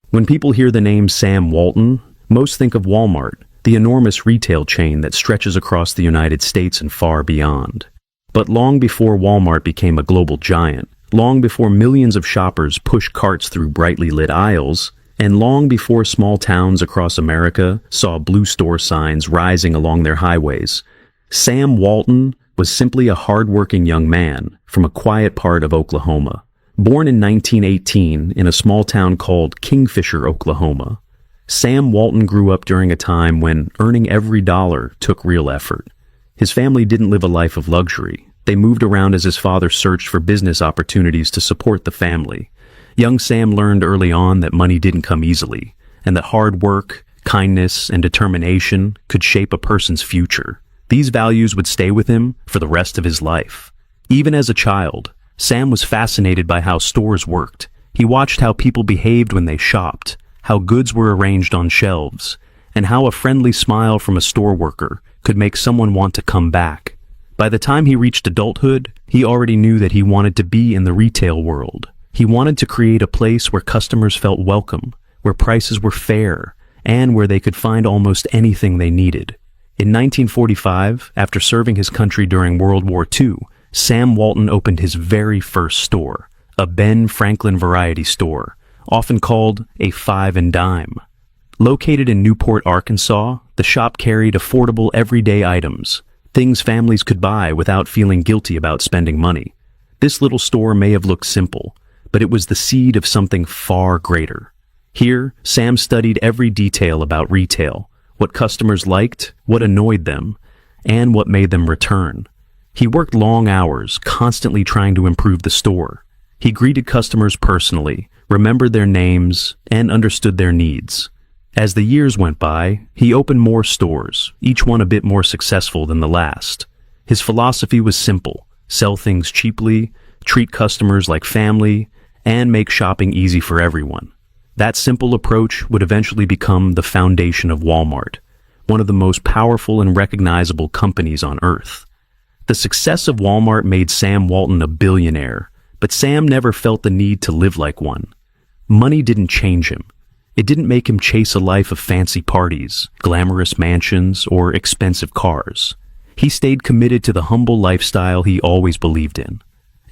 When people hear the name Sam Walton, most think of Walmart, the enormous retail chain that stretches across the United States and far beyond. But long before Walmart became a global giant, long before millions of shoppers pushed carts through brightly lit aisles, and long before small towns across America saw blue store signs rising along their highways, Sam Walton was simply a hard-working young man from a quiet part of Oklahoma. Born in 1918 in a small town called Kingfisher, Oklahoma, Sam Walton grew up during a time when earning every dollar took real effort. His family didn't live a life of luxury. They moved around as his father searched for business opportunities to support the family. Young Sam learned early on that money didn't come easily, and that hard work, kindness, and determination could shape a person's future. These values would stay with him for the rest of his life. Even as a child, Sam was fascinated by how stores worked. He watched how people behaved when they shopped, how goods were arranged on shelves, and how a friendly smile from a store worker could make someone want to come back. By the time he reached adulthood, he already knew that he wanted to be in the retail world. He wanted to create a place where customers felt welcome, where prices were fair, and where they could find almost anything they needed. In 1945, after serving his country during World War II, Sam Walton opened his very first store, a Ben Franklin variety store, often called a five and dime. Located in Newport, Arkansas, the shop carried affordable everyday items, things families could buy without feeling guilty about spending money. This little store may have looked simple, but it was the seed of something far greater. Here, Sam studied every detail about retail, what customers liked, what annoyed them, and what made them return. He worked long hours, constantly trying to improve the store. He greeted customers personally, remembered their names, and understood their needs. As the years went by, he opened more stores, each one a bit more successful than the last. His philosophy was simple: sell things cheaply, treat customers like family, and make shopping easy for everyone. That simple approach would eventually become the foundation of Walmart, one of the most powerful and recognizable companies on earth. The success of Walmart made Sam Walton a billionaire, but Sam never felt the need to live like one. Money didn't change him. It didn't make him chase a life of fancy parties, glamorous mansions, or expensive cars. He stayed committed to the humble lifestyle he always believed in.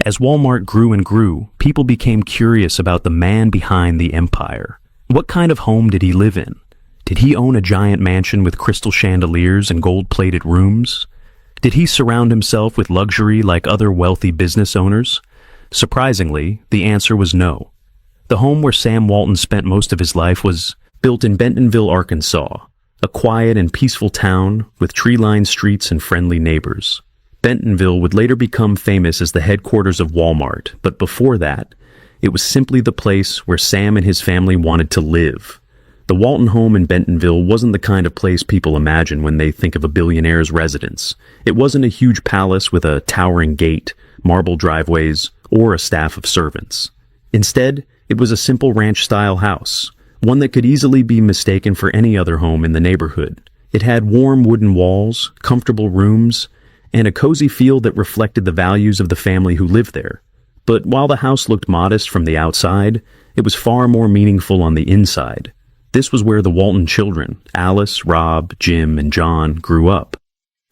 As Walmart grew and grew, people became curious about the man behind the empire. What kind of home did he live in? Did he own a giant mansion with crystal chandeliers and gold-plated rooms? Did he surround himself with luxury like other wealthy business owners? Surprisingly, the answer was no. The home where Sam Walton spent most of his life was built in Bentonville, Arkansas, a quiet and peaceful town with tree-lined streets and friendly neighbors. Bentonville would later become famous as the headquarters of Walmart, but before that, it was simply the place where Sam and his family wanted to live. The Walton home in Bentonville wasn't the kind of place people imagine when they think of a billionaire's residence. It wasn't a huge palace with a towering gate, marble driveways, or a staff of servants. Instead, it was a simple ranch-style house, one that could easily be mistaken for any other home in the neighborhood. It had warm wooden walls, comfortable rooms, and a cozy feel that reflected the values of the family who lived there. But while the house looked modest from the outside, it was far more meaningful on the inside. This was where the Walton children, Alice, Rob, Jim, and John, grew up.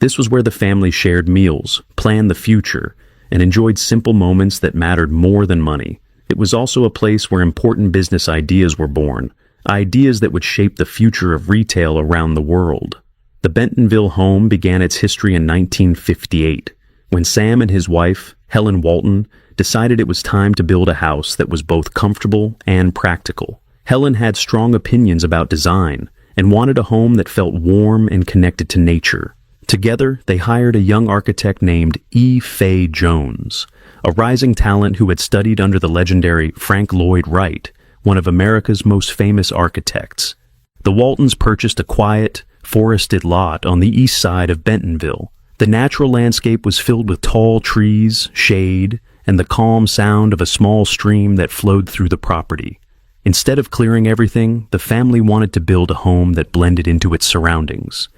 This was where the family shared meals, planned the future, and enjoyed simple moments that mattered more than money. It was also a place where important business ideas were born, ideas that would shape the future of retail around the world. The Bentonville home began its history in 1958, when Sam and his wife, Helen Walton, decided it was time to build a house that was both comfortable and practical. Helen had strong opinions about design and wanted a home that felt warm and connected to nature. Together, they hired a young architect named E. Fay Jones, a rising talent who had studied under the legendary Frank Lloyd Wright, one of America's most famous architects. The Waltons purchased a quiet, forested lot on the east side of Bentonville. The natural landscape was filled with tall trees, shade, and the calm sound of a small stream that flowed through the property. Instead of clearing everything, the family wanted to build a home that blended into its surroundings.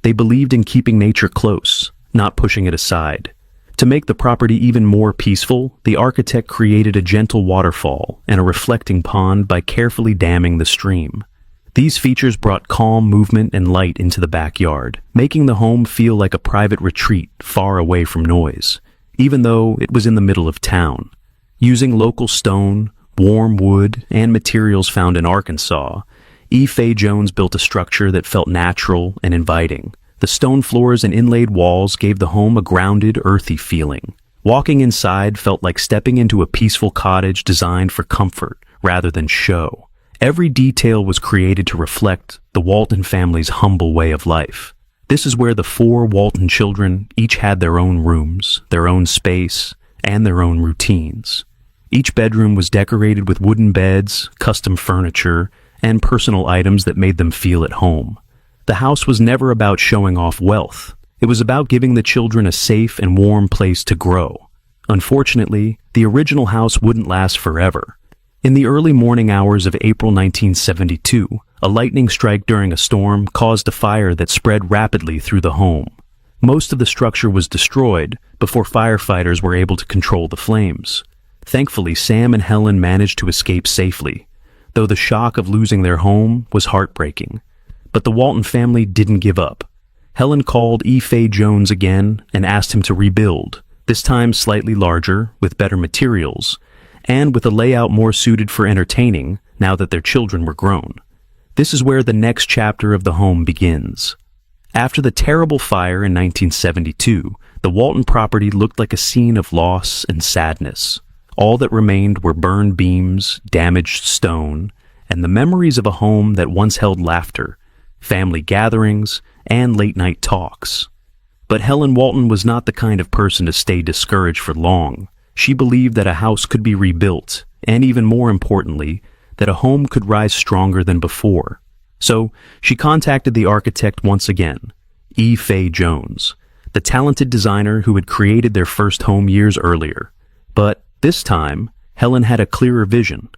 They believed in keeping nature close, not pushing it aside. To make the property even more peaceful, the architect created a gentle waterfall and a reflecting pond by carefully damming the stream. These features brought calm movement and light into the backyard, making the home feel like a private retreat far away from noise, even though it was in the middle of town. Using local stone, warm wood, and materials found in Arkansas, E. Fay Jones built a structure that felt natural and inviting. The stone floors and inlaid walls gave the home a grounded, earthy feeling. Walking inside felt like stepping into a peaceful cottage designed for comfort rather than show. Every detail was created to reflect the Walton family's humble way of life. This is where the 4 Walton children each had their own rooms, their own space, and their own routines. Each bedroom was decorated with wooden beds, custom furniture, and personal items that made them feel at home. The house was never about showing off wealth. It was about giving the children a safe and warm place to grow. Unfortunately, the original house wouldn't last forever. In the early morning hours of April 1972, a lightning strike during a storm caused a fire that spread rapidly through the home. Most of the structure was destroyed before firefighters were able to control the flames. Thankfully, Sam and Helen managed to escape safely, though the shock of losing their home was heartbreaking. But the Walton family didn't give up. Helen called E. Fay Jones again and asked him to rebuild, this time slightly larger, with better materials, and with a layout more suited for entertaining now that their children were grown. This is where the next chapter of the home begins. After the terrible fire in 1972, the Walton property looked like a scene of loss and sadness. All that remained were burned beams, damaged stone, and the memories of a home that once held laughter, family gatherings, and late-night talks. But Helen Walton was not the kind of person to stay discouraged for long. She believed that a house could be rebuilt, and even more importantly, that a home could rise stronger than before. So she contacted the architect once again, E. Fay Jones, the talented designer who had created their first home years earlier. But this time, Helen had a clearer vision.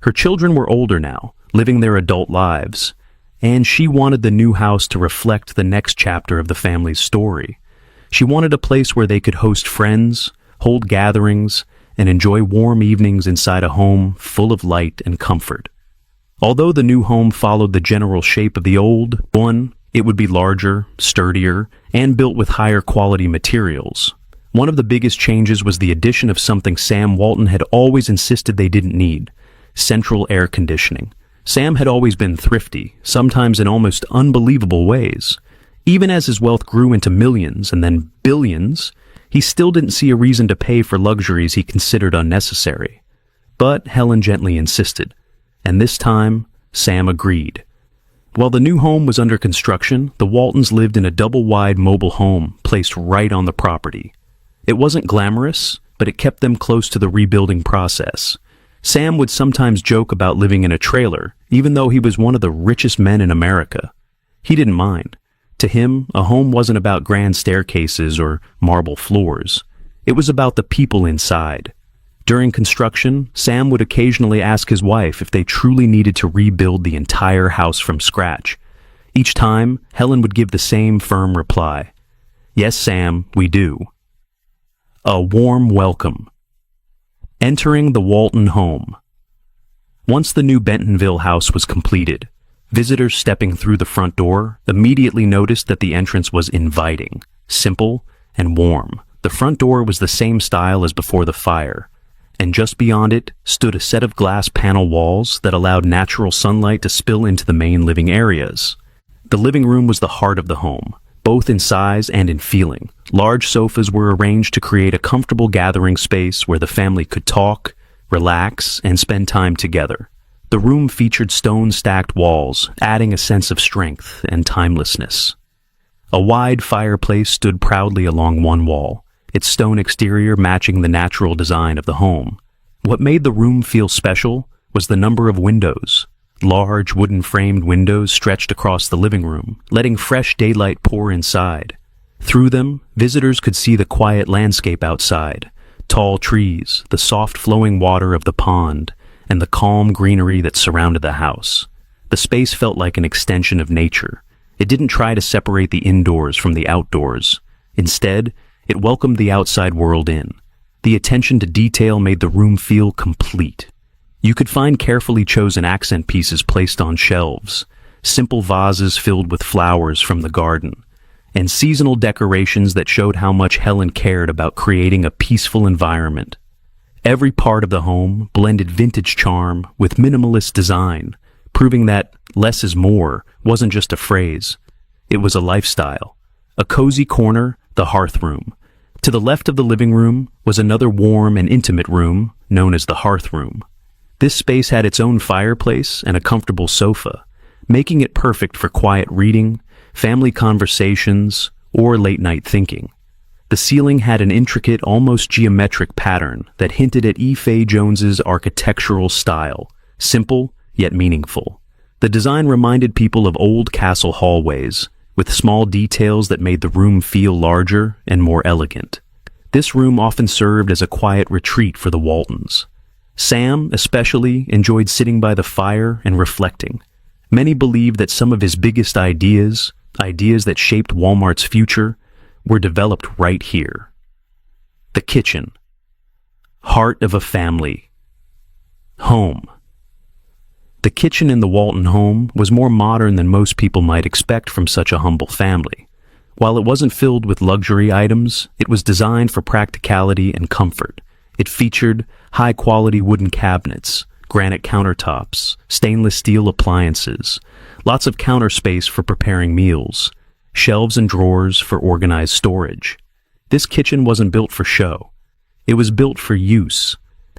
Her children were older now, living their adult lives, and she wanted the new house to reflect the next chapter of the family's story. She wanted a place where they could host friends, hold gatherings, and enjoy warm evenings inside a home full of light and comfort. Although the new home followed the general shape of the old one, it would be larger, sturdier, and built with higher quality materials. One of the biggest changes was the addition of something Sam Walton had always insisted they didn't need: central air conditioning. Sam had always been thrifty, sometimes in almost unbelievable ways. Even as his wealth grew into millions and then billions, he still didn't see a reason to pay for luxuries he considered unnecessary. But Helen gently insisted, and this time, Sam agreed. While the new home was under construction, the Waltons lived in a double-wide mobile home placed right on the property. It wasn't glamorous, but it kept them close to the rebuilding process. Sam would sometimes joke about living in a trailer, even though he was one of the richest men in America. He didn't mind. To him, a home wasn't about grand staircases or marble floors. It was about the people inside. During construction, Sam would occasionally ask his wife if they truly needed to rebuild the entire house from scratch. Each time, Helen would give the same firm reply: "Yes, Sam, we do." A warm welcome. Entering the Walton home. Once the new Bentonville house was completed, visitors stepping through the front door immediately noticed that the entrance was inviting, simple, and warm. The front door was the same style as before the fire, and just beyond it stood a set of glass panel walls that allowed natural sunlight to spill into the main living areas. The living room was the heart of the home, both in size and in feeling. Large sofas were arranged to create a comfortable gathering space where the family could talk, relax, and spend time together. The room featured stone-stacked walls, adding a sense of strength and timelessness. A wide fireplace stood proudly along one wall, its stone exterior matching the natural design of the home. What made the room feel special was the number of windows. Large wooden-framed windows stretched across the living room, letting fresh daylight pour inside. Through them, visitors could see the quiet landscape outside, tall trees, the soft flowing water of the pond, and the calm greenery that surrounded the house. The space felt like an extension of nature. It didn't try to separate the indoors from the outdoors. Instead, It welcomed the outside world in. The attention to detail made the room feel complete. You could find carefully chosen accent pieces placed on shelves, simple vases filled with flowers from the garden, and seasonal decorations that showed how much Helen cared about creating a peaceful environment. Every part of the home blended vintage charm with minimalist design, proving that less is more wasn't just a phrase. It was a lifestyle. A cozy corner, the hearth room. To the left of the living room was another warm and intimate room known as the hearth room. This space had its own fireplace and a comfortable sofa, making it perfect for quiet reading, family conversations, or late-night thinking. The ceiling had an intricate, almost geometric pattern that hinted at E. Fay Jones's architectural style, simple yet meaningful. The design reminded people of old castle hallways, with small details that made the room feel larger and more elegant. This room often served as a quiet retreat for the Waltons. Sam, especially, enjoyed sitting by the fire and reflecting. Many believed that some of his biggest ideas that shaped Walmart's future, were developed right here. The kitchen. Heart of a family. Home. The kitchen in the Walton home was more modern than most people might expect from such a humble family. While it wasn't filled with luxury items, it was designed for practicality and comfort. It featured high-quality wooden cabinets, granite countertops, stainless steel appliances, lots of counter space for preparing meals, shelves and drawers for organized storage. This kitchen wasn't built for show. It was built for use.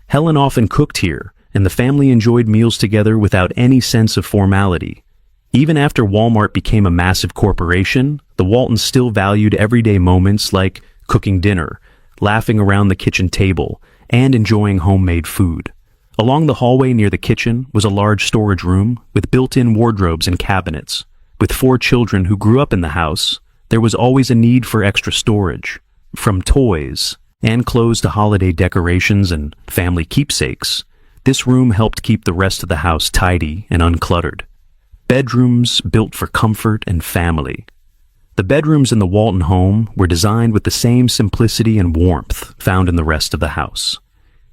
Helen often cooked here, and the family enjoyed meals together without any sense of formality. Even after Walmart became a massive corporation, the Waltons still valued everyday moments like cooking dinner, laughing around the kitchen table, and enjoying homemade food. Along the hallway near the kitchen was a large storage room with built-in wardrobes and cabinets. With 4 children who grew up in the house, there was always a need for extra storage. From toys and clothes to holiday decorations and family keepsakes, this room helped keep the rest of the house tidy and uncluttered. Bedrooms built for comfort and family. The bedrooms in the Walton home were designed with the same simplicity and warmth found in the rest of the house.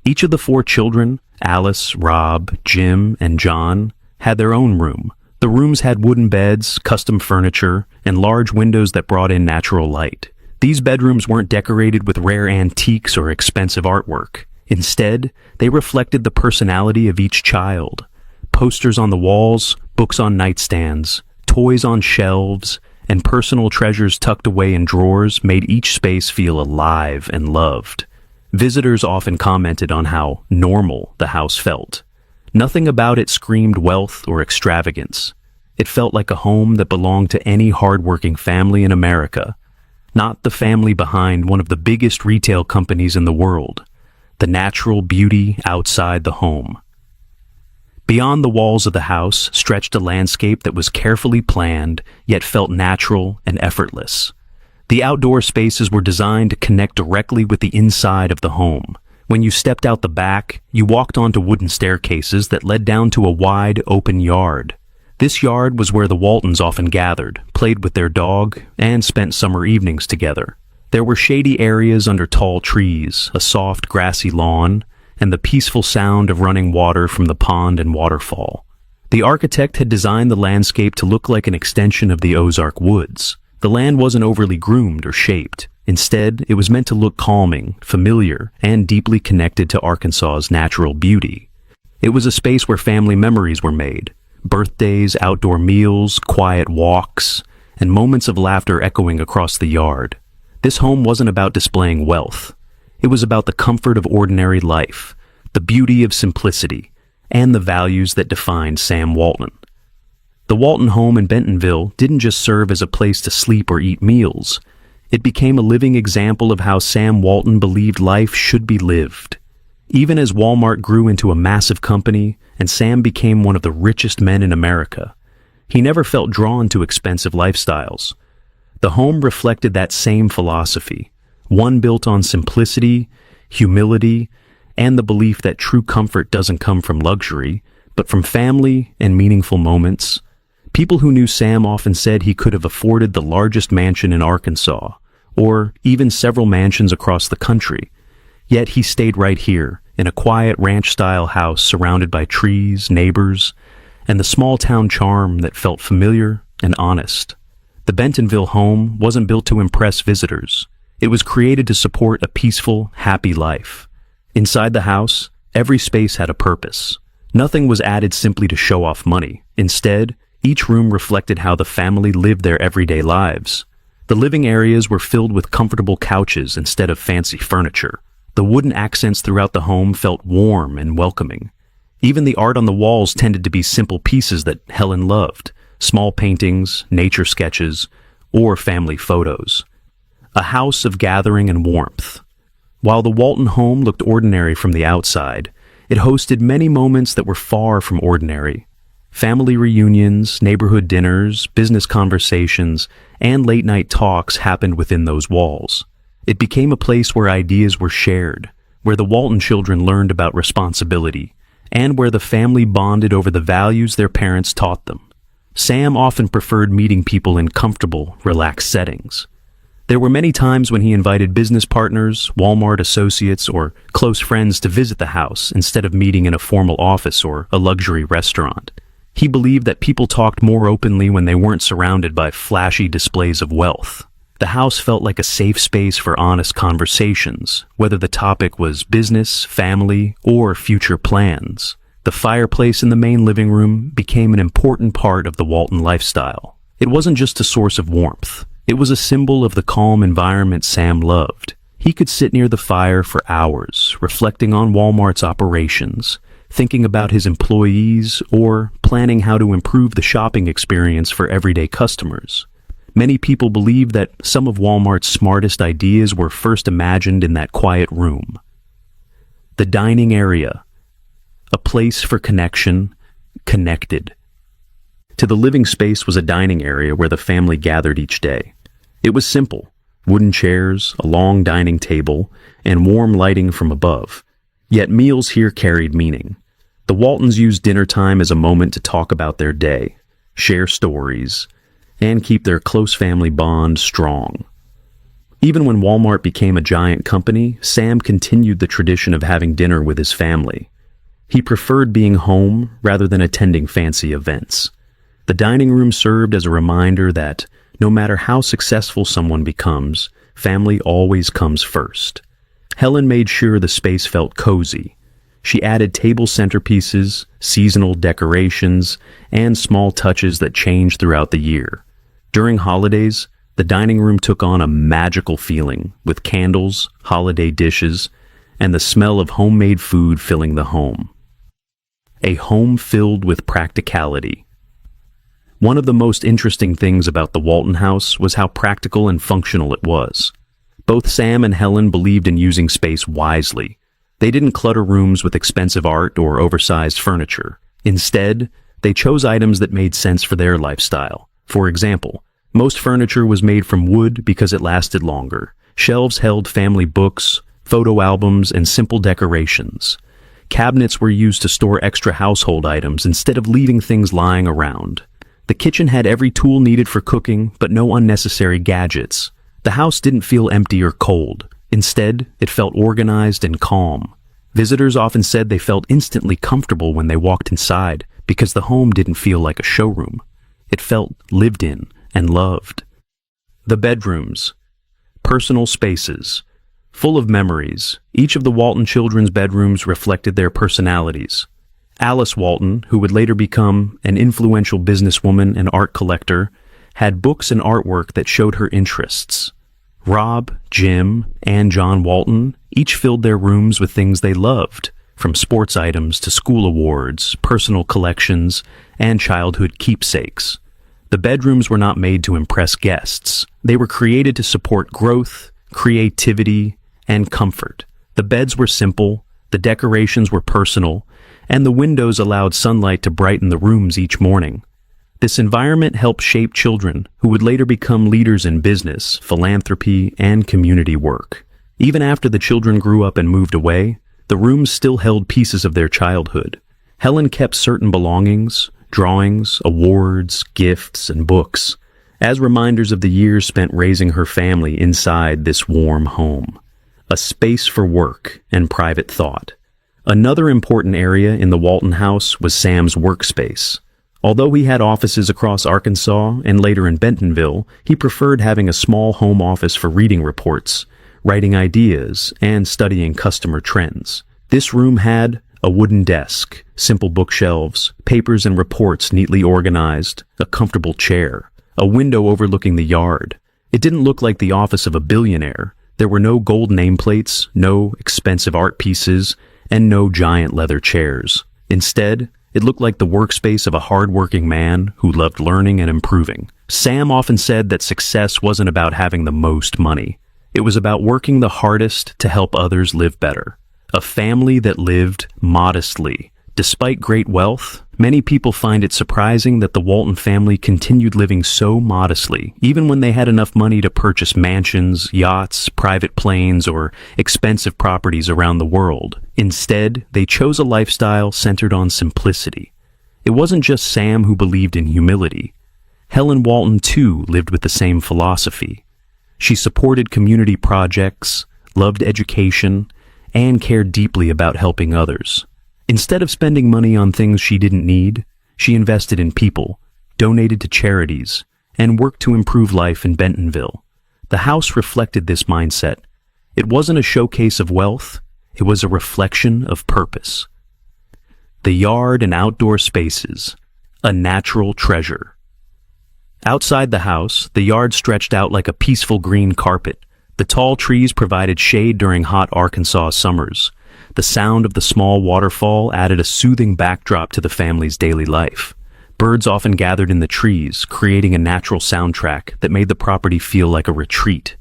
Each of the 4 children, Alice, Rob, Jim, and John, had their own room. The rooms had wooden beds, custom furniture, and large windows that brought in natural light. These bedrooms weren't decorated with rare antiques or expensive artwork. Instead, they reflected the personality of each child. Posters on the walls, books on nightstands, toys on shelves, and personal treasures tucked away in drawers made each space feel alive and loved. Visitors often commented on how normal the house felt. Nothing about it screamed wealth or extravagance. It felt like a home that belonged to any hardworking family in America, not the family behind one of the biggest retail companies in the world, the natural beauty outside the home. Beyond the walls of the house stretched a landscape that was carefully planned, yet felt natural and effortless. The outdoor spaces were designed to connect directly with the inside of the home. When you stepped out the back, you walked onto wooden staircases that led down to a wide, open yard. This yard was where the Waltons often gathered, played with their dog, and spent summer evenings together. There were shady areas under tall trees, a soft, grassy lawn, and the peaceful sound of running water from the pond and waterfall. The architect had designed the landscape to look like an extension of the Ozark Woods. The land wasn't overly groomed or shaped. Instead, it was meant to look calming, familiar, and deeply connected to Arkansas's natural beauty. It was a space where family memories were made. Birthdays, outdoor meals, quiet walks, and moments of laughter echoing across the yard. This home wasn't about displaying wealth. It was about the comfort of ordinary life, the beauty of simplicity, and the values that defined Sam Walton. The Walton home in Bentonville didn't just serve as a place to sleep or eat meals. It became a living example of how Sam Walton believed life should be lived. Even as Walmart grew into a massive company and Sam became one of the richest men in America, he never felt drawn to expensive lifestyles. The home reflected that same philosophy, one built on simplicity, humility, and the belief that true comfort doesn't come from luxury, but from family and meaningful moments. People who knew Sam often said he could have afforded the largest mansion in Arkansas, or even several mansions across the country. Yet he stayed right here, in a quiet ranch-style house surrounded by trees, neighbors, and the small-town charm that felt familiar and honest. The Bentonville home wasn't built to impress visitors. It was created to support a peaceful, happy life. Inside the house, every space had a purpose. Nothing was added simply to show off money. Instead, each room reflected how the family lived their everyday lives. The living areas were filled with comfortable couches instead of fancy furniture. The wooden accents throughout the home felt warm and welcoming. Even the art on the walls tended to be simple pieces that Helen loved, small paintings, nature sketches, or family photos. A house of gathering and warmth. While the Walton home looked ordinary from the outside, it hosted many moments that were far from ordinary. Family reunions, neighborhood dinners, business conversations, and late-night talks happened within those walls. It became a place where ideas were shared, where the Walton children learned about responsibility, and where the family bonded over the values their parents taught them. Sam often preferred meeting people in comfortable, relaxed settings. There were many times when he invited business partners, Walmart associates, or close friends to visit the house instead of meeting in a formal office or a luxury restaurant. He believed that people talked more openly when they weren't surrounded by flashy displays of wealth. The house felt like a safe space for honest conversations, whether the topic was business, family, or future plans. The fireplace in the main living room became an important part of the Walton lifestyle. It wasn't just a source of warmth. It was a symbol of the calm environment Sam loved. He could sit near the fire for hours, reflecting on Walmart's operations, thinking about his employees, or planning how to improve the shopping experience for everyday customers. Many people believe that some of Walmart's smartest ideas were first imagined in that quiet room. The dining area, a place for connection, connected. To the living space was a dining area where the family gathered each day. It was simple, wooden chairs, a long dining table, and warm lighting from above. Yet meals here carried meaning. The Waltons used dinner time as a moment to talk about their day, share stories, and keep their close family bond strong. Even when Walmart became a giant company, Sam continued the tradition of having dinner with his family. He preferred being home rather than attending fancy events. The dining room served as a reminder that no matter how successful someone becomes, family always comes first. Helen made sure the space felt cozy. She added table centerpieces, seasonal decorations, and small touches that changed throughout the year. During holidays, the dining room took on a magical feeling, with candles, holiday dishes, and the smell of homemade food filling the home. A home filled with practicality. One of the most interesting things about the Walton house was how practical and functional it was. Both Sam and Helen believed in using space wisely. They didn't clutter rooms with expensive art or oversized furniture. Instead, they chose items that made sense for their lifestyle. For example, most furniture was made from wood because it lasted longer. Shelves held family books, photo albums, and simple decorations. Cabinets were used to store extra household items instead of leaving things lying around. The kitchen had every tool needed for cooking, but no unnecessary gadgets. The house didn't feel empty or cold. Instead, it felt organized and calm. Visitors often said they felt instantly comfortable when they walked inside because the home didn't feel like a showroom. It felt lived in and loved. The bedrooms. Personal spaces. Full of memories, each of the Walton children's bedrooms reflected their personalities. Alice Walton, who would later become an influential businesswoman and art collector, had books and artwork that showed her interests. Rob, Jim, and John Walton each filled their rooms with things they loved, from sports items to school awards, personal collections, and childhood keepsakes. The bedrooms were not made to impress guests. They were created to support growth, creativity, and comfort. The beds were simple, the decorations were personal, and the windows allowed sunlight to brighten the rooms each morning. This environment helped shape children who would later become leaders in business, philanthropy, and community work. Even after the children grew up and moved away, the rooms still held pieces of their childhood. Helen kept certain belongings, drawings, awards, gifts, and books, as reminders of the years spent raising her family inside this warm home. A space for work and private thought. Another important area in the Walton house was Sam's workspace. Although he had offices across Arkansas and later in Bentonville, he preferred having a small home office for reading reports, writing ideas, and studying customer trends. This room had a wooden desk, simple bookshelves, papers and reports neatly organized, a comfortable chair, a window overlooking the yard. It didn't look like the office of a billionaire. There were no gold nameplates, no expensive art pieces, and no giant leather chairs. Instead, it looked like the workspace of a hard-working man who loved learning and improving. Sam often said that success wasn't about having the most money. It was about working the hardest to help others live better. A family that lived modestly. Despite great wealth, many people find it surprising that the Walton family continued living so modestly, even when they had enough money to purchase mansions, yachts, private planes, or expensive properties around the world. Instead, they chose a lifestyle centered on simplicity. It wasn't just Sam who believed in humility. Helen Walton, too, lived with the same philosophy. She supported community projects, loved education, and cared deeply about helping others. Instead of spending money on things she didn't need, she invested in people, donated to charities, and worked to improve life in Bentonville. The house reflected this mindset. It wasn't a showcase of wealth, it was a reflection of purpose. The yard and outdoor spaces, a natural treasure. Outside the house, the yard stretched out like a peaceful green carpet. The tall trees provided shade during hot Arkansas summers. The sound of the small waterfall added a soothing backdrop to the family's daily life. Birds often gathered in the trees, creating a natural soundtrack that made the property feel like a retreat.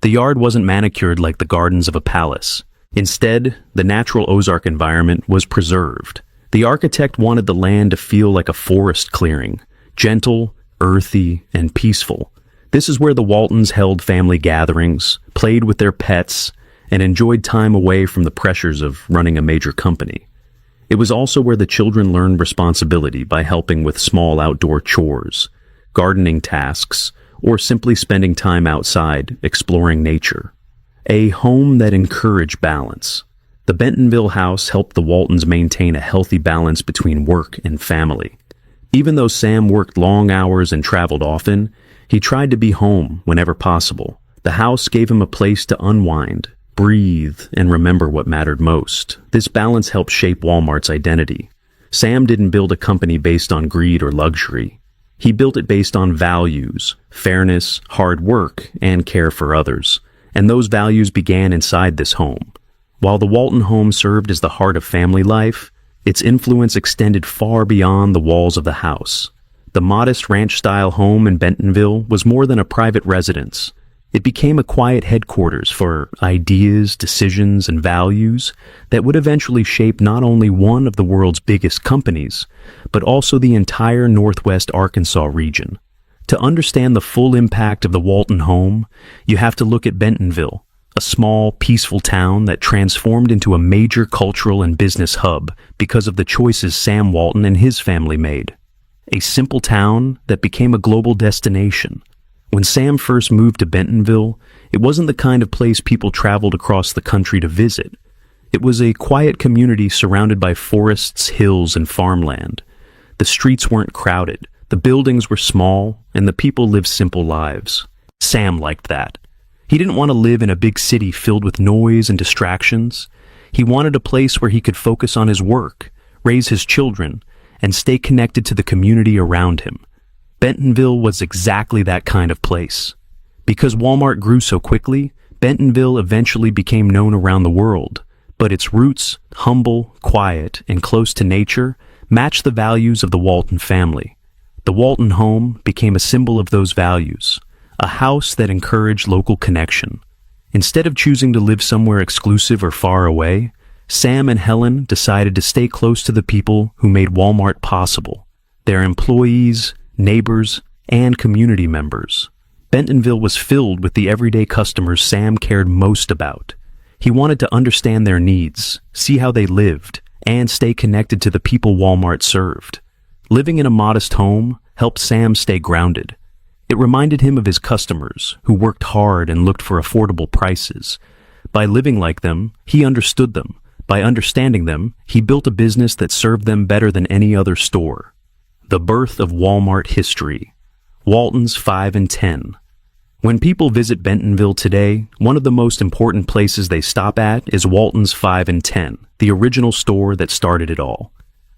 The yard wasn't manicured like the gardens of a palace. Instead, the natural Ozark environment was preserved. The architect wanted the land to feel like a forest clearing, gentle, earthy, and peaceful. This is where the Waltons held family gatherings, played with their pets, and enjoyed time away from the pressures of running a major company. It was also where the children learned responsibility by helping with small outdoor chores, gardening tasks, or simply spending time outside, exploring nature. A home that encouraged balance. The Bentonville house helped the Waltons maintain a healthy balance between work and family. Even though Sam worked long hours and traveled often, he tried to be home whenever possible. The house gave him a place to unwind, breathe, and remember what mattered most. This balance helped shape Walmart's identity. Sam didn't build a company based on greed or luxury. He built it based on values, fairness, hard work, and care for others. And those values began inside this home. While the Walton home served as the heart of family life, its influence extended far beyond the walls of the house. The modest ranch-style home in Bentonville was more than a private residence. It became a quiet headquarters for ideas, decisions, and values that would eventually shape not only one of the world's biggest companies, but also the entire Northwest Arkansas region. To understand the full impact of the Walton home, you have to look at Bentonville, a small, peaceful town that transformed into a major cultural and business hub because of the choices Sam Walton and his family made. A simple town that became a global destination. When Sam first moved to Bentonville, it wasn't the kind of place people traveled across the country to visit. It was a quiet community surrounded by forests, hills, and farmland. The streets weren't crowded, the buildings were small, and the people lived simple lives. Sam liked that. He didn't want to live in a big city filled with noise and distractions. He wanted a place where he could focus on his work, raise his children, and stay connected to the community around him. Bentonville was exactly that kind of place. Because Walmart grew so quickly, Bentonville eventually became known around the world, but its roots, humble, quiet, and close to nature, matched the values of the Walton family. The Walton home became a symbol of those values, a house that encouraged local connection. Instead of choosing to live somewhere exclusive or far away, Sam and Helen decided to stay close to the people who made Walmart possible, their employees, neighbors, and community members. Bentonville was filled with the everyday customers Sam cared most about. He wanted to understand their needs, see how they lived, and stay connected to the people Walmart served. Living in a modest home helped Sam stay grounded. It reminded him of his customers, who worked hard and looked for affordable prices. By living like them, he understood them. By understanding them, he built a business that served them better than any other store. The birth of Walmart history. Walton's 5 and 10. When people visit Bentonville today, one of the most important places they stop at is Walton's 5 and 10, the original store that started it all.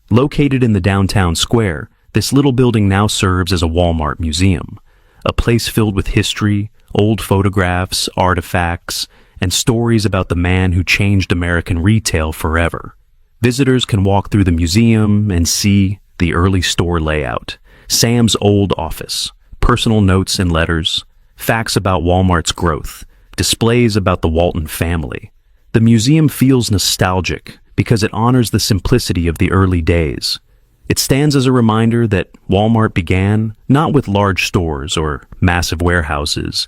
Located in the downtown square, this little building now serves as a Walmart museum, a place filled with history, old photographs, artifacts, and stories about the man who changed American retail forever. Visitors can walk through the museum and see the early store layout, Sam's old office, personal notes and letters, facts about Walmart's growth, displays about the Walton family. The museum feels nostalgic because it honors the simplicity of the early days. It stands as a reminder that Walmart began not with large stores or massive warehouses,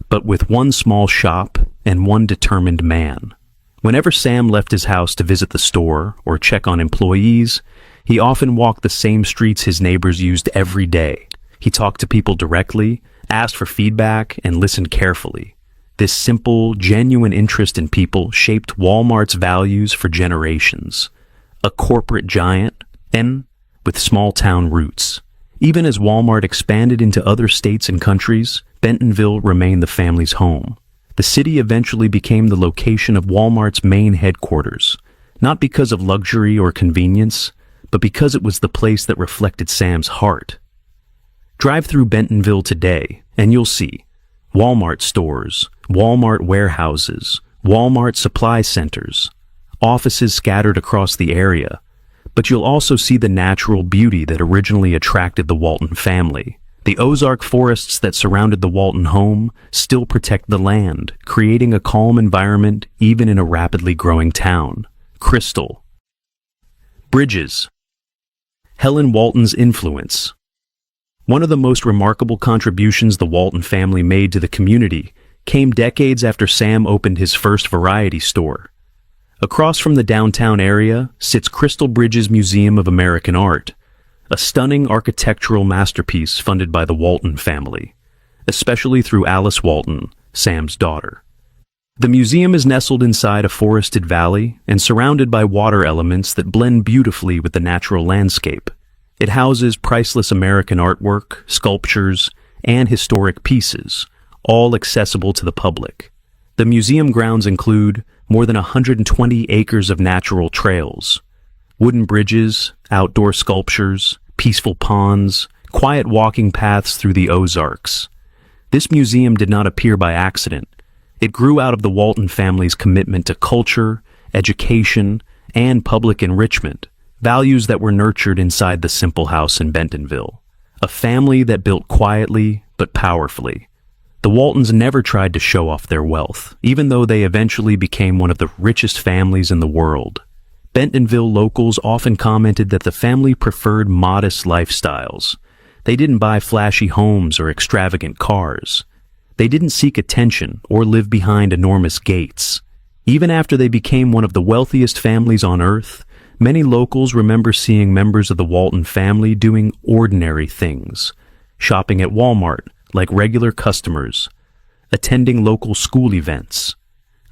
but with one small shop and one determined man. Whenever Sam left his house to visit the store or check on employees, he often walked the same streets his neighbors used every day. He talked to people directly, asked for feedback, and listened carefully. This simple, genuine interest in people shaped Walmart's values for generations. A corporate giant, and with small-town roots. Even as Walmart expanded into other states and countries, Bentonville remained the family's home. The city eventually became the location of Walmart's main headquarters, not because of luxury or convenience, but because it was the place that reflected Sam's heart. Drive through Bentonville today, and you'll see Walmart stores, Walmart warehouses, Walmart supply centers, offices scattered across the area, but you'll also see the natural beauty that originally attracted the Walton family. The Ozark forests that surrounded the Walton home still protect the land, creating a calm environment even in a rapidly growing town. Crystal. Bridges. Helen Walton's influence. One of the most remarkable contributions the Walton family made to the community came decades after Sam opened his first variety store. Across from the downtown area sits Crystal Bridges Museum of American Art, a stunning architectural masterpiece funded by the Walton family, especially through Alice Walton, Sam's daughter. The museum is nestled inside a forested valley and surrounded by water elements that blend beautifully with the natural landscape. It houses priceless American artwork, sculptures, and historic pieces, all accessible to the public. The museum grounds include more than 120 acres of natural trails, wooden bridges, outdoor sculptures, peaceful ponds, quiet walking paths through the Ozarks. This museum did not appear by accident. It grew out of the Walton family's commitment to culture, education, and public enrichment, values that were nurtured inside the simple house in Bentonville. A family that built quietly but powerfully. The Waltons never tried to show off their wealth, even though they eventually became one of the richest families in the world. Bentonville locals often commented that the family preferred modest lifestyles. They didn't buy flashy homes or extravagant cars. They didn't seek attention or live behind enormous gates. Even after they became one of the wealthiest families on earth, many locals remember seeing members of the Walton family doing ordinary things, shopping at Walmart like regular customers, attending local school events,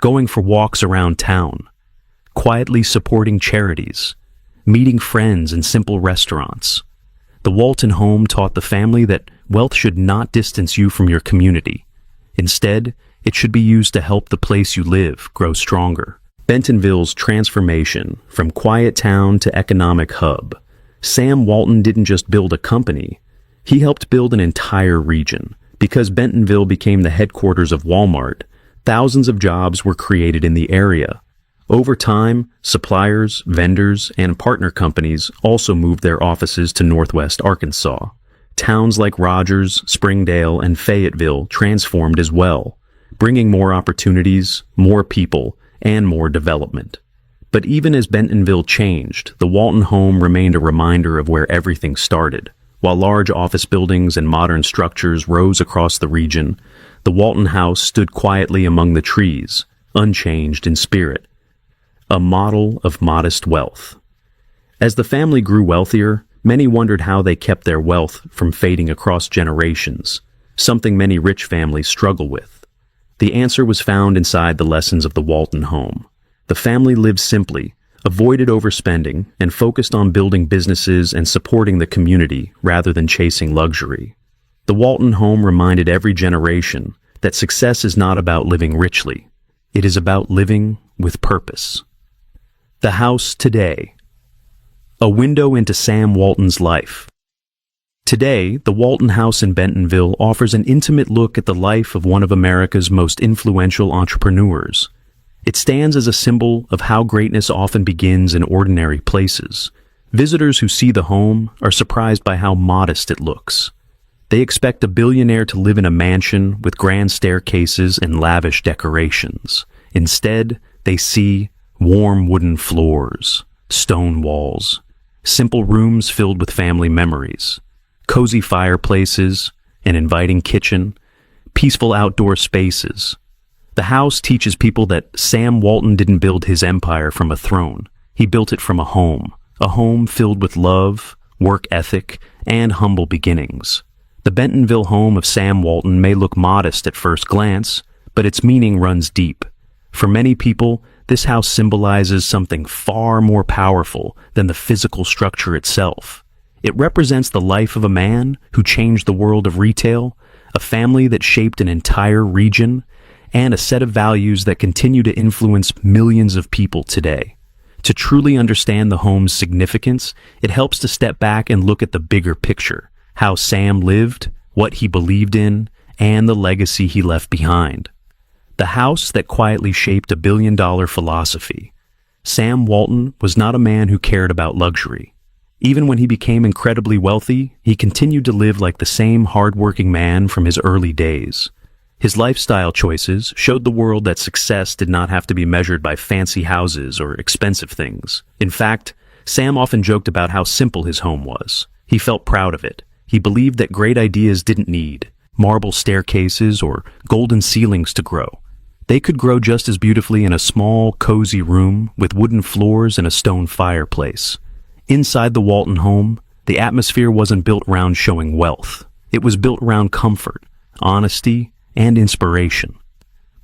going for walks around town, quietly supporting charities, meeting friends in simple restaurants. The Walton home taught the family that wealth should not distance you from your community. Instead, it should be used to help the place you live grow stronger. Bentonville's transformation from quiet town to economic hub. Sam Walton didn't just build a company. He helped build an entire region. Because Bentonville became the headquarters of Walmart, thousands of jobs were created in the area. Over time, suppliers, vendors, and partner companies also moved their offices to Northwest Arkansas. Towns like Rogers, Springdale, and Fayetteville transformed as well, bringing more opportunities, more people, and more development. But even as Bentonville changed, the Walton home remained a reminder of where everything started. While large office buildings and modern structures rose across the region, the Walton house stood quietly among the trees, unchanged in spirit. A model of modest wealth. As the family grew wealthier, many wondered how they kept their wealth from fading across generations. something many rich families struggle with. The answer was found inside the lessons of the Walton home. The family lived simply, avoided overspending, and focused on building businesses and supporting the community rather than chasing luxury. The Walton home reminded every generation that success is not about living richly. It is about living with purpose. The house today. A window into Sam Walton's life. Today, the Walton House in Bentonville offers an intimate look at the life of one of America's most influential entrepreneurs. It stands as a symbol of how greatness often begins in ordinary places. Visitors who see the home are surprised by how modest it looks. They expect a billionaire to live in a mansion with grand staircases and lavish decorations. Instead, they see warm wooden floors, stone walls, simple rooms filled with family memories, cozy fireplaces, an inviting kitchen, peaceful outdoor spaces. The house teaches people that Sam Walton didn't build his empire from a throne. He built it from a home filled with love, work ethic, and humble beginnings. The Bentonville home of Sam Walton may look modest at first glance, but its meaning runs deep. For many people, this house symbolizes something far more powerful than the physical structure itself. It represents the life of a man who changed the world of retail, a family that shaped an entire region, and a set of values that continue to influence millions of people today. To truly understand the home's significance, it helps to step back and look at the bigger picture, how Sam lived, what he believed in, and the legacy he left behind. The house that quietly shaped a billion-dollar philosophy. Sam Walton was not a man who cared about luxury. Even when he became incredibly wealthy, he continued to live like the same hard-working man from his early days. His lifestyle choices showed the world that success did not have to be measured by fancy houses or expensive things. In fact, Sam often joked about how simple his home was. He felt proud of it. He believed that great ideas didn't need marble staircases or golden ceilings to grow. They could grow just as beautifully in a small, cozy room with wooden floors and a stone fireplace. Inside the Walton home, the atmosphere wasn't built around showing wealth. It was built around comfort, honesty, and inspiration.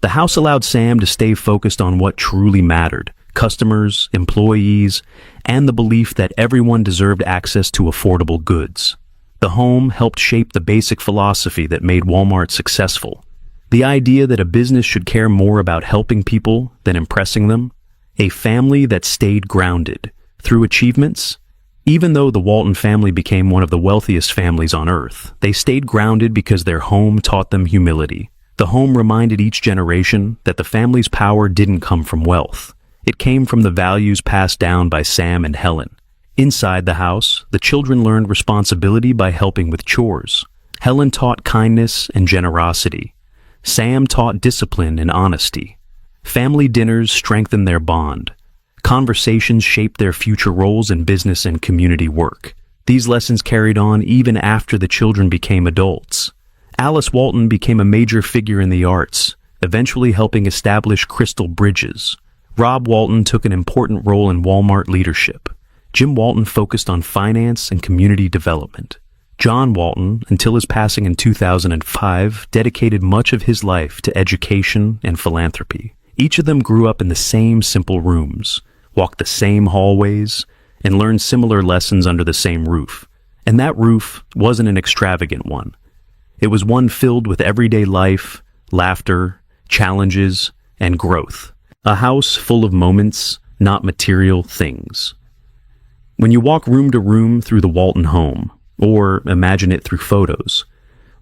The house allowed Sam to stay focused on what truly mattered: customers, employees, and the belief that everyone deserved access to affordable goods. The home helped shape the basic philosophy that made Walmart successful. The idea that a business should care more about helping people than impressing them. A family that stayed grounded through achievements. Even though the Walton family became one of the wealthiest families on earth, they stayed grounded because their home taught them humility. The home reminded each generation that the family's power didn't come from wealth. It came from the values passed down by Sam and Helen. Inside the house, the children learned responsibility by helping with chores. Helen taught kindness and generosity. Sam taught discipline and honesty. Family dinners strengthened their bond. Conversations shaped their future roles in business and community work. These lessons carried on even after the children became adults. Alice Walton became a major figure in the arts, eventually helping establish Crystal Bridges. Rob Walton took an important role in Walmart leadership. Jim Walton focused on finance and community development. John Walton, until his passing in 2005, dedicated much of his life to education and philanthropy. Each of them grew up in the same simple rooms, walked the same hallways, and learned similar lessons under the same roof. And that roof wasn't an extravagant one. It was one filled with everyday life, laughter, challenges, and growth. A house full of moments, not material things. When you walk room to room through the Walton home, or imagine it through photos,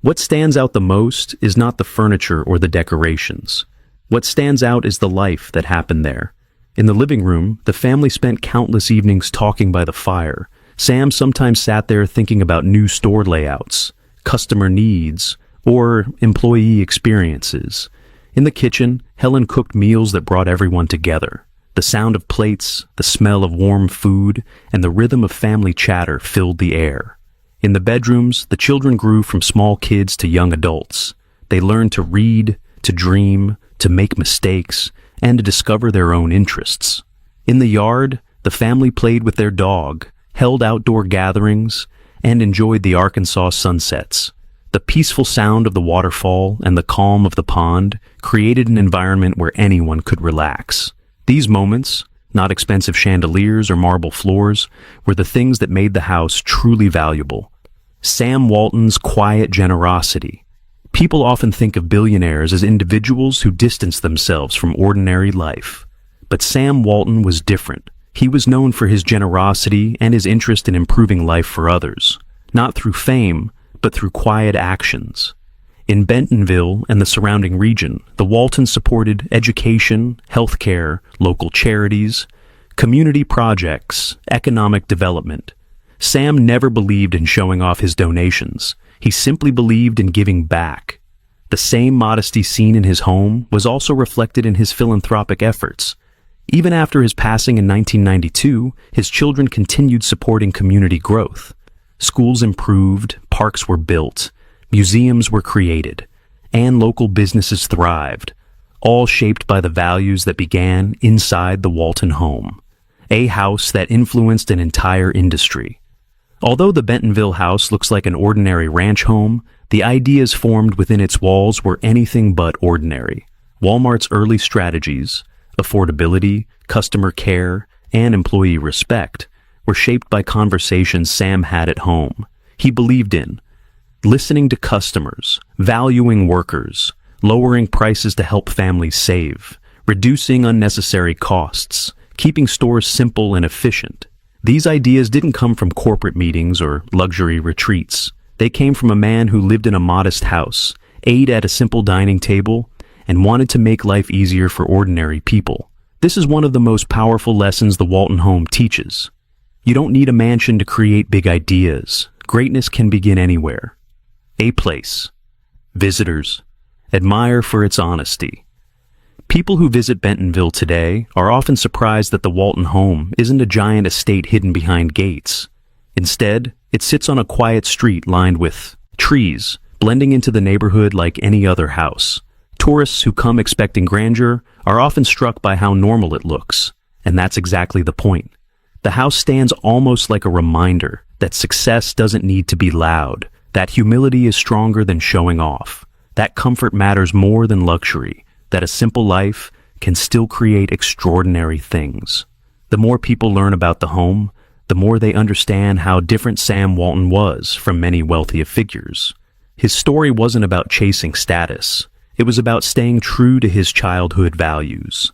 what stands out the most is not the furniture or the decorations. What stands out is the life that happened there. In the living room, the family spent countless evenings talking by the fire. Sam sometimes sat there thinking about new store layouts, customer needs, or employee experiences. In the kitchen, Helen cooked meals that brought everyone together. The sound of plates, the smell of warm food, and the rhythm of family chatter filled the air. In the bedrooms, the children grew from small kids to young adults. They learned to read, to dream, to make mistakes, and to discover their own interests. In the yard, the family played with their dog, held outdoor gatherings, and enjoyed the Arkansas sunsets. The peaceful sound of the waterfall and the calm of the pond created an environment where anyone could relax. These moments, not expensive chandeliers or marble floors, were the things that made the house truly valuable. Sam Walton's quiet generosity. People often think of billionaires as individuals who distance themselves from ordinary life. But Sam Walton was different. He was known for his generosity and his interest in improving life for others, not through fame, but through quiet actions. In Bentonville and the surrounding region, the Waltons supported education, healthcare, local charities, community projects, economic development. Sam never believed in showing off his donations. He simply believed in giving back. The same modesty seen in his home was also reflected in his philanthropic efforts. Even after his passing in 1992, his children continued supporting community growth. Schools improved, parks were built, museums were created, and local businesses thrived, all shaped by the values that began inside the Walton home, a house that influenced an entire industry. Although the Bentonville house looks like an ordinary ranch home, the ideas formed within its walls were anything but ordinary. Walmart's early strategies, affordability, customer care, and employee respect, were shaped by conversations Sam had at home. He believed in listening to customers, valuing workers, lowering prices to help families save, reducing unnecessary costs, keeping stores simple and efficient. These ideas didn't come from corporate meetings or luxury retreats. They came from a man who lived in a modest house, ate at a simple dining table, and wanted to make life easier for ordinary people. This is one of the most powerful lessons the Walton home teaches. You don't need a mansion to create big ideas. Greatness can begin anywhere. A place. Visitors. Admire for its honesty. People who visit Bentonville today are often surprised that the Walton home isn't a giant estate hidden behind gates. Instead, it sits on a quiet street lined with trees, blending into the neighborhood like any other house. Tourists who come expecting grandeur are often struck by how normal it looks, and that's exactly the point. The house stands almost like a reminder that success doesn't need to be loud, that humility is stronger than showing off, that comfort matters more than luxury, that a simple life can still create extraordinary things. The more people learn about the home, the more they understand how different Sam Walton was from many wealthy figures. His story wasn't about chasing status. It was about staying true to his childhood values.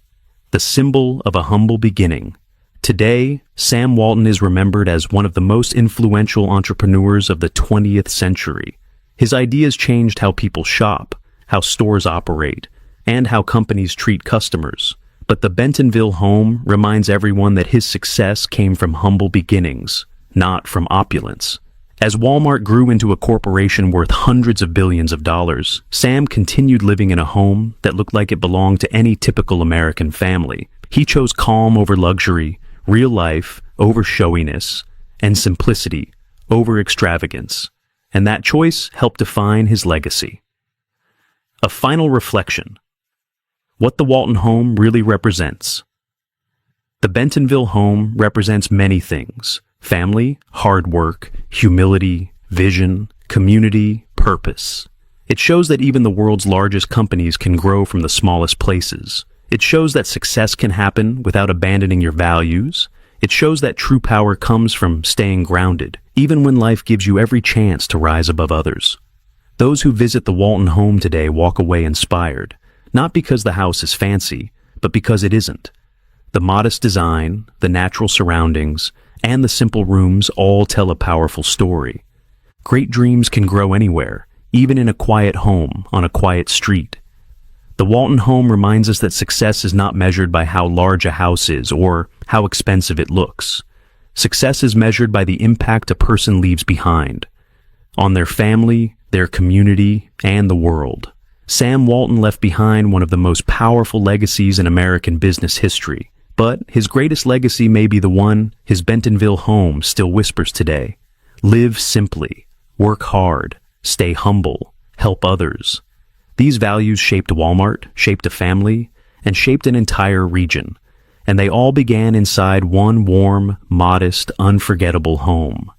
The symbol of a humble beginning. Today, Sam Walton is remembered as one of the most influential entrepreneurs of the 20th century. His ideas changed how people shop, how stores operate, and how companies treat customers. But the Bentonville home reminds everyone that his success came from humble beginnings, not from opulence. As Walmart grew into a corporation worth hundreds of billions of dollars, Sam continued living in a home that looked like it belonged to any typical American family. He chose calm over luxury, real life over showiness, and simplicity over extravagance. And that choice helped define his legacy. A final reflection. What the Walton home really represents. The Bentonville home represents many things: family, hard work, humility, vision, community, purpose. It shows that even the world's largest companies can grow from the smallest places. It shows that success can happen without abandoning your values. It shows that true power comes from staying grounded, even when life gives you every chance to rise above others. Those who visit the Walton home today walk away inspired, not because the house is fancy, but because it isn't. The modest design, the natural surroundings, and the simple rooms all tell a powerful story. Great dreams can grow anywhere, even in a quiet home on a quiet street. The Walton home reminds us that success is not measured by how large a house is or how expensive it looks. Success is measured by the impact a person leaves behind, on their family, their community, and the world. Sam Walton left behind one of the most powerful legacies in American business history. But his greatest legacy may be the one his Bentonville home still whispers today. Live simply, work hard, stay humble, help others. These values shaped Walmart, shaped a family, and shaped an entire region. And they all began inside one warm, modest, unforgettable home.